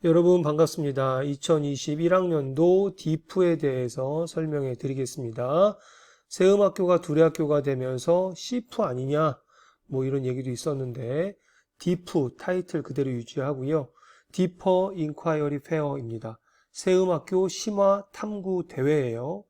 여러분 반갑습니다. 2021학년도 디프에 대해서 설명해 드리겠습니다. 세음학교가 둘의 학교가 되면서 시프 아니냐 뭐 이런 얘기도 있었는데 디프 타이틀 그대로 유지하고요. 디퍼 인콰이어리 페어입니다. 세음학교 심화 탐구 대회예요.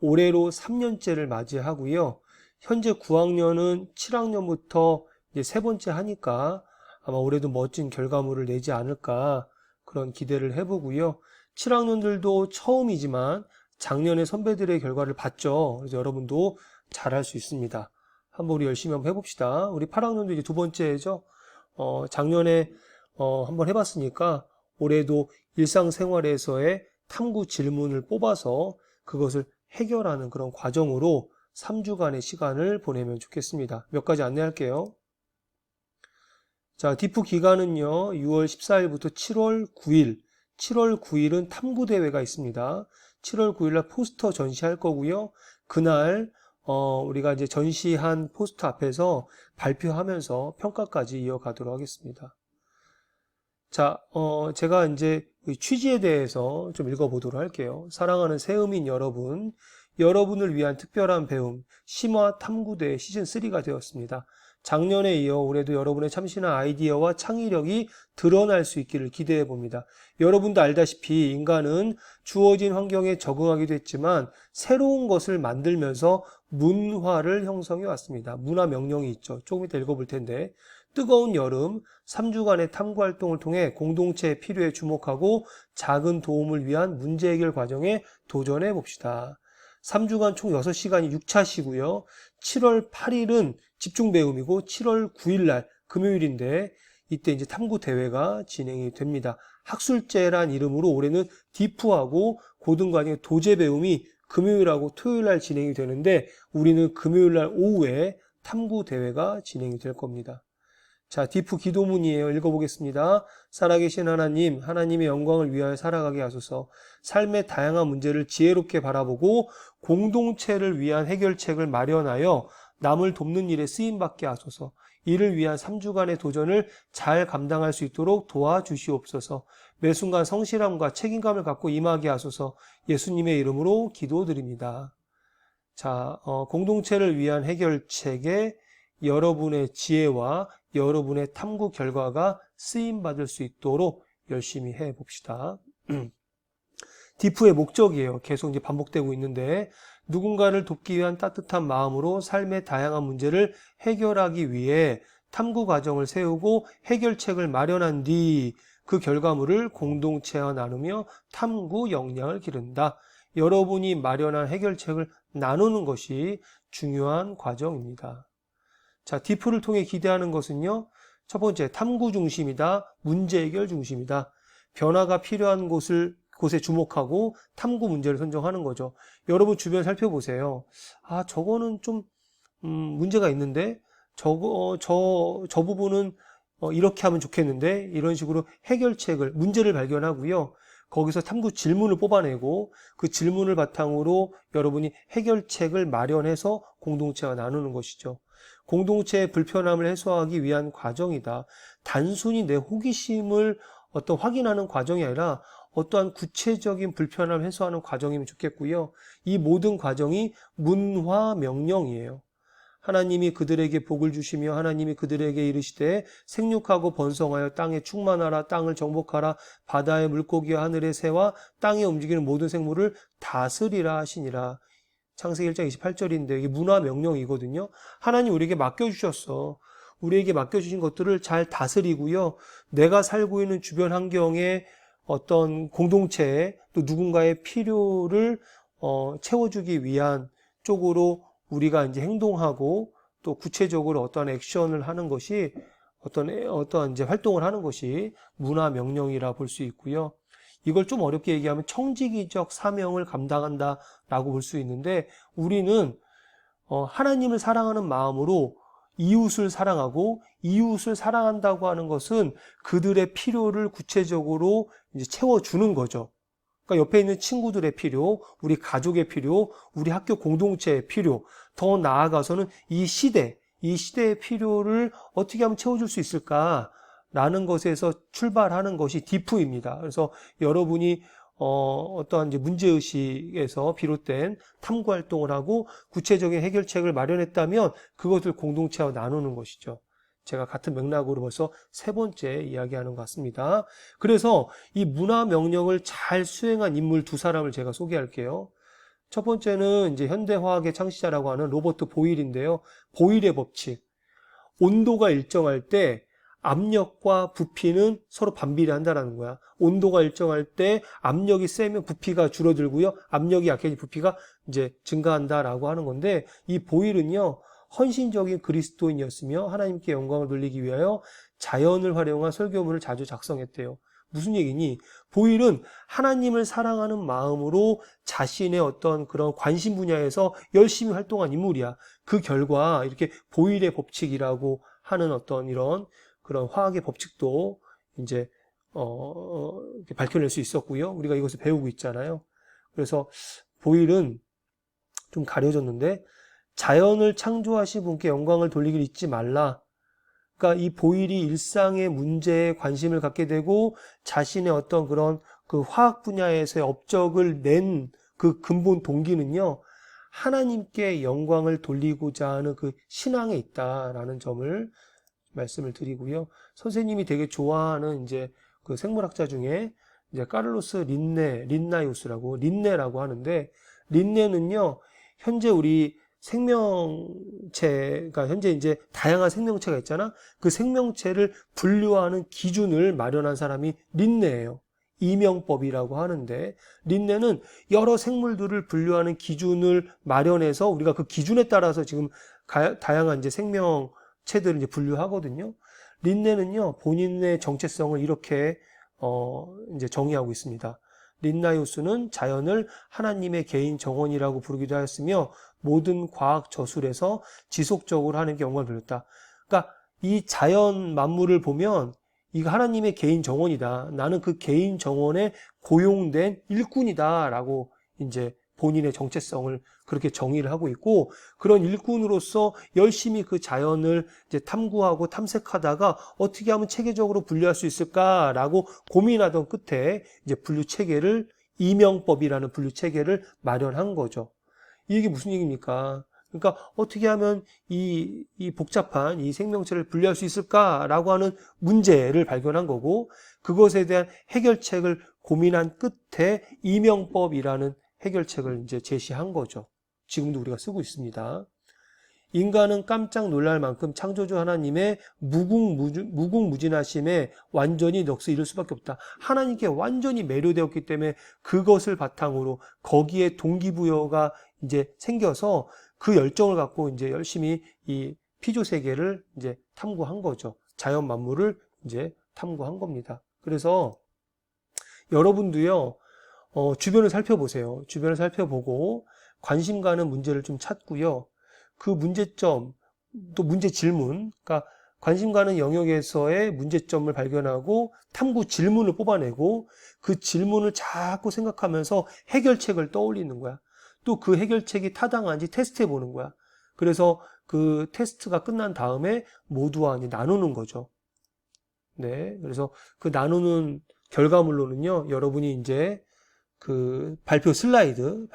올해로 3년째를 맞이하고요. 현재 9학년은 7학년부터 이제 세 번째 하니까 아마 올해도 멋진 결과물을 내지 않을까 그런 기대를 해보고요. 7학년들도 처음이지만 작년에 선배들의 결과를 봤죠. 그래서 여러분도 잘할 수 있습니다. 한번 우리 열심히 한번 해봅시다. 우리 8학년도 이제 두 번째죠. 작년에 한번 해봤으니까 올해도 일상생활에서의 탐구 질문을 뽑아서 그것을 해결하는 그런 과정으로 3주간의 시간을 보내면 좋겠습니다. 몇 가지 안내할게요. 자, 디프 기간은요, 6월 14일부터 7월 9일. 7월 9일은 탐구대회가 있습니다. 7월 9일날 포스터 전시할 거고요. 그날, 우리가 이제 전시한 포스터 앞에서 발표하면서 평가까지 이어가도록 하겠습니다. 자, 제가 이제 취지에 대해서 좀 읽어보도록 할게요. 사랑하는 새음인 여러분, 여러분을 위한 특별한 배움, 심화 탐구대 시즌3가 되었습니다. 작년에 이어 올해도 여러분의 참신한 아이디어와 창의력이 드러날 수 있기를 기대해 봅니다. 여러분도 알다시피 인간은 주어진 환경에 적응하기도 했지만 새로운 것을 만들면서 문화를 형성해 왔습니다. 문화 명령이 있죠. 조금 이따 읽어볼 텐데 뜨거운 여름 3주간의 탐구 활동을 통해 공동체의 필요에 주목하고 작은 도움을 위한 문제 해결 과정에 도전해 봅시다. 3주간 총 6시간이 6차시고요. 7월 8일은 집중 배움이고 7월 9일날 금요일인데 이때 이제 탐구 대회가 진행이 됩니다. 학술제란 이름으로 올해는 디프하고 고등과정의 도제 배움이 금요일하고 토요일날 진행이 되는데 우리는 금요일날 오후에 탐구 대회가 진행이 될 겁니다. 자, 디프 기도문이에요. 읽어보겠습니다. 살아계신 하나님, 하나님의 영광을 위하여 살아가게 하소서. 삶의 다양한 문제를 지혜롭게 바라보고 공동체를 위한 해결책을 마련하여 남을 돕는 일에 쓰임받게 하소서. 이를 위한 3주간의 도전을 잘 감당할 수 있도록 도와주시옵소서. 매 순간 성실함과 책임감을 갖고 임하게 하소서. 예수님의 이름으로 기도드립니다. 자, 공동체를 위한 해결책에 여러분의 지혜와 여러분의 탐구 결과가 쓰임받을 수 있도록 열심히 해봅시다. 디프의 목적이에요. 계속 이제 반복되고 있는데 누군가를 돕기 위한 따뜻한 마음으로 삶의 다양한 문제를 해결하기 위해 탐구 과정을 세우고 해결책을 마련한 뒤 그 결과물을 공동체와 나누며 탐구 역량을 기른다. 여러분이 마련한 해결책을 나누는 것이 중요한 과정입니다. 자, 디프를 통해 기대하는 것은요. 첫 번째, 탐구 중심이다. 문제 해결 중심이다. 변화가 필요한 곳에 주목하고 탐구 문제를 선정하는 거죠. 여러분 주변 살펴보세요. 아, 저거는 좀 문제가 있는데 저 부분은 이렇게 하면 좋겠는데 이런 식으로 해결책을 문제를 발견하고요. 거기서 탐구 질문을 뽑아내고 그 질문을 바탕으로 여러분이 해결책을 마련해서 공동체와 나누는 것이죠. 공동체의 불편함을 해소하기 위한 과정이다. 단순히 내 호기심을 확인하는 과정이 아니라 어떠한 구체적인 불편함을 해소하는 과정이면 좋겠고요. 이 모든 과정이 문화 명령이에요. 하나님이 그들에게 복을 주시며 하나님이 그들에게 이르시되 생육하고 번성하여 땅에 충만하라. 땅을 정복하라. 바다의 물고기와 하늘의 새와 땅에 움직이는 모든 생물을 다스리라 하시니라. 창세기 1장 28절인데 이게 문화 명령이거든요. 하나님 우리에게 맡겨주셨어. 우리에게 맡겨주신 것들을 잘 다스리고요. 내가 살고 있는 주변 환경에 어떤 공동체에 또 누군가의 필요를 채워주기 위한 쪽으로 우리가 이제 행동하고 또 구체적으로 어떠한 액션을 하는 것이 어떠한 이제 활동을 하는 것이 문화 명령이라 볼 수 있고요. 이걸 좀 어렵게 얘기하면 청지기적 사명을 감당한다라고 볼 수 있는데 우리는 하나님을 사랑하는 마음으로 이웃을 사랑하고 이웃을 사랑한다고 하는 것은 그들의 필요를 구체적으로 이제 채워주는 거죠. 그러니까 옆에 있는 친구들의 필요, 우리 가족의 필요, 우리 학교 공동체의 필요, 더 나아가서는 이 시대의 필요를 어떻게 하면 채워줄 수 있을까? 라는 것에서 출발하는 것이 디프입니다. 그래서 여러분이 어떠한 이제 문제의식에서 비롯된 탐구 활동을 하고 구체적인 해결책을 마련했다면 그것을 공동체와 나누는 것이죠. 제가 같은 맥락으로 벌써 세 번째 이야기하는 것 같습니다. 그래서 이 문화 명령을 잘 수행한 인물 두 사람을 제가 소개할게요. 첫 번째는 이제 현대화학의 창시자라고 하는 로버트 보일인데요. 보일의 법칙. 온도가 일정할 때 압력과 부피는 서로 반비례한다라는 거야. 온도가 일정할 때 압력이 세면 부피가 줄어들고요. 압력이 약해지면 부피가 이제 증가한다라고 하는 건데, 이 보일은요, 헌신적인 그리스도인이었으며 하나님께 영광을 돌리기 위하여 자연을 활용한 설교문을 자주 작성했대요. 무슨 얘기니? 보일은 하나님을 사랑하는 마음으로 자신의 어떤 그런 관심 분야에서 열심히 활동한 인물이야. 그 결과 이렇게 보일의 법칙이라고 하는 어떤 이런 그런 화학의 법칙도 이제 이렇게 밝혀낼 수 있었고요. 우리가 이것을 배우고 있잖아요. 그래서 보일은 좀 가려졌는데, 자연을 창조하신 분께 영광을 돌리기를 잊지 말라. 그러니까 이 보일이 일상의 문제에 관심을 갖게 되고 자신의 어떤 그런 그 화학 분야에서의 업적을 낸 그 근본 동기는요, 하나님께 영광을 돌리고자 하는 그 신앙에 있다라는 점을 말씀을 드리고요. 선생님이 되게 좋아하는 이제 그 생물학자 중에 이제 카를로스 린네라고 하는데, 린네는요, 현재 우리 생명체가 현재 이제 다양한 생명체가 있잖아. 그 생명체를 분류하는 기준을 마련한 사람이 린네예요. 이명법이라고 하는데, 린네는 여러 생물들을 분류하는 기준을 마련해서 우리가 그 기준에 따라서 지금 다양한 이제 생명체들을 이제 분류하거든요. 린네는요, 본인의 정체성을 이렇게 이제 정의하고 있습니다. 린나이우스는 자연을 하나님의 개인 정원이라고 부르기도 하였으며 모든 과학 저술에서 지속적으로 하나님께 영광을 돌렸다. 그러니까 이 자연 만물을 보면 이거 하나님의 개인 정원이다. 나는 그 개인 정원에 고용된 일꾼이다라고 이제 본인의 정체성을 그렇게 정의를 하고 있고, 그런 일꾼으로서 열심히 그 자연을 이제 탐구하고 탐색하다가 어떻게 하면 체계적으로 분류할 수 있을까라고 고민하던 끝에 이제 분류 체계를, 이명법이라는 분류 체계를 마련한 거죠. 이게 무슨 얘기입니까? 그러니까 어떻게 하면 이 복잡한 이 생명체를 분류할 수 있을까라고 하는 문제를 발견한 거고, 그것에 대한 해결책을 고민한 끝에 이명법이라는 해결책을 이제 제시한 거죠. 지금도 우리가 쓰고 있습니다. 인간은 깜짝 놀랄 만큼 창조주 하나님의 무궁무진하심에 완전히 넋을 잃을 수밖에 없다. 하나님께 완전히 매료되었기 때문에 그것을 바탕으로 거기에 동기부여가 이제 생겨서 그 열정을 갖고 이제 열심히 이 피조 세계를 이제 탐구한 거죠. 자연 만물을 이제 탐구한 겁니다. 그래서 여러분도요, 주변을 살펴보세요. 주변을 살펴보고 관심 가는 문제를 좀 찾고요. 그 문제점, 또 문제 질문, 그러니까 관심 가는 영역에서의 문제점을 발견하고 탐구 질문을 뽑아내고 그 질문을 자꾸 생각하면서 해결책을 떠올리는 거야. 또 그 해결책이 타당한지 테스트해 보는 거야. 그래서 그 테스트가 끝난 다음에 모두와 나누는 거죠. 네. 그래서 그 나누는 결과물로는요, 여러분이 이제 그 발표 슬라이드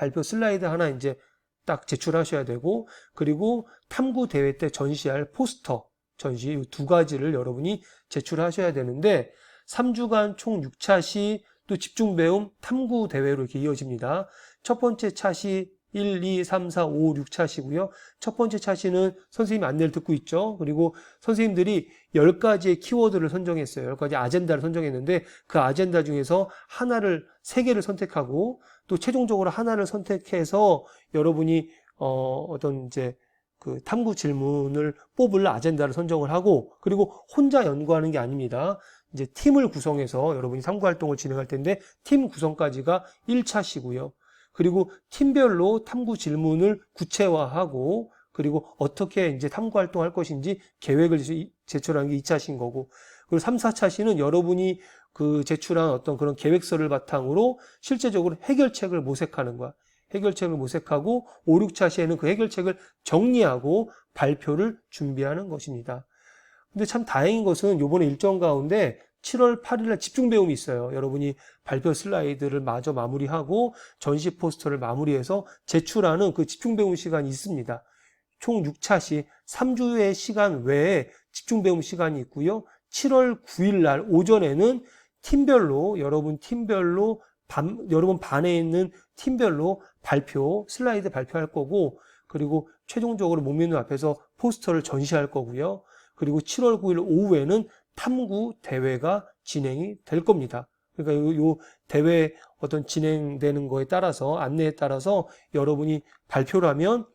하나 이제 딱 제출하셔야 되고, 그리고 탐구 대회 때 전시할 포스터 전시 이 두 가지를 여러분이 제출하셔야 되는데, 3주간 총 6차 시 또 집중 배움 탐구 대회로 이렇게 이어집니다. 첫 번째 차시 1, 2, 3, 4, 5, 6차시고요. 첫 번째 차시는 선생님 안내를 듣고 있죠. 그리고 선생님들이 10가지의 키워드를 선정했어요. 10가지 아젠다를 선정했는데 그 아젠다 중에서 하나를, 3개를 선택하고 또 최종적으로 하나를 선택해서 여러분이 어떤 이제 그 탐구 질문을 뽑을 아젠다를 선정을 하고, 그리고 혼자 연구하는 게 아닙니다. 이제 팀을 구성해서 여러분이 탐구 활동을 진행할 텐데 팀 구성까지가 1차시고요. 그리고 팀별로 탐구 질문을 구체화하고, 그리고 어떻게 이제 탐구 활동할 것인지 계획을 제출하는 게 2차신 거고, 그리고 3, 4차시는 여러분이 그 제출한 어떤 그런 계획서를 바탕으로 실제적으로 해결책을 모색하는 거야. 해결책을 모색하고 5, 6차시에는 그 해결책을 정리하고 발표를 준비하는 것입니다. 근데 참 다행인 것은 요번에 일정 가운데 7월 8일날 집중 배움이 있어요. 여러분이 발표 슬라이드를 마저 마무리하고 전시 포스터를 마무리해서 제출하는 그 집중 배움 시간이 있습니다. 총 6차시 3주의 시간 외에 집중 배움 시간이 있고요. 7월 9일 날 오전에는 팀별로 여러분 반에 있는 팀별로 슬라이드 발표할 거고, 그리고 최종적으로 목민우 앞에서 포스터를 전시할 거고요. 그리고 7월 9일 오후에는 탐구 대회가 진행이 될 겁니다. 그러니까 요 대회 어떤 진행되는 거에 따라서, 안내에 따라서 여러분이 발표를 하면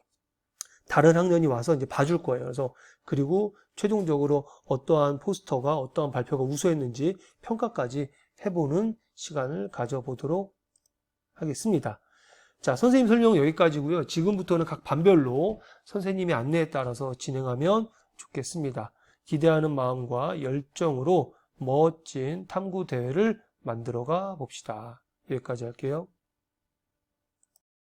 다른 학년이 와서 이제 봐줄 거예요. 그래서 그리고 최종적으로 어떠한 포스터가, 어떠한 발표가 우수했는지 평가까지 해보는 시간을 가져보도록 하겠습니다. 자, 선생님 설명은 여기까지고요. 지금부터는 각 반별로 선생님의 안내에 따라서 진행하면 좋겠습니다. 기대하는 마음과 열정으로 멋진 탐구 대회를 만들어가 봅시다. 여기까지 할게요.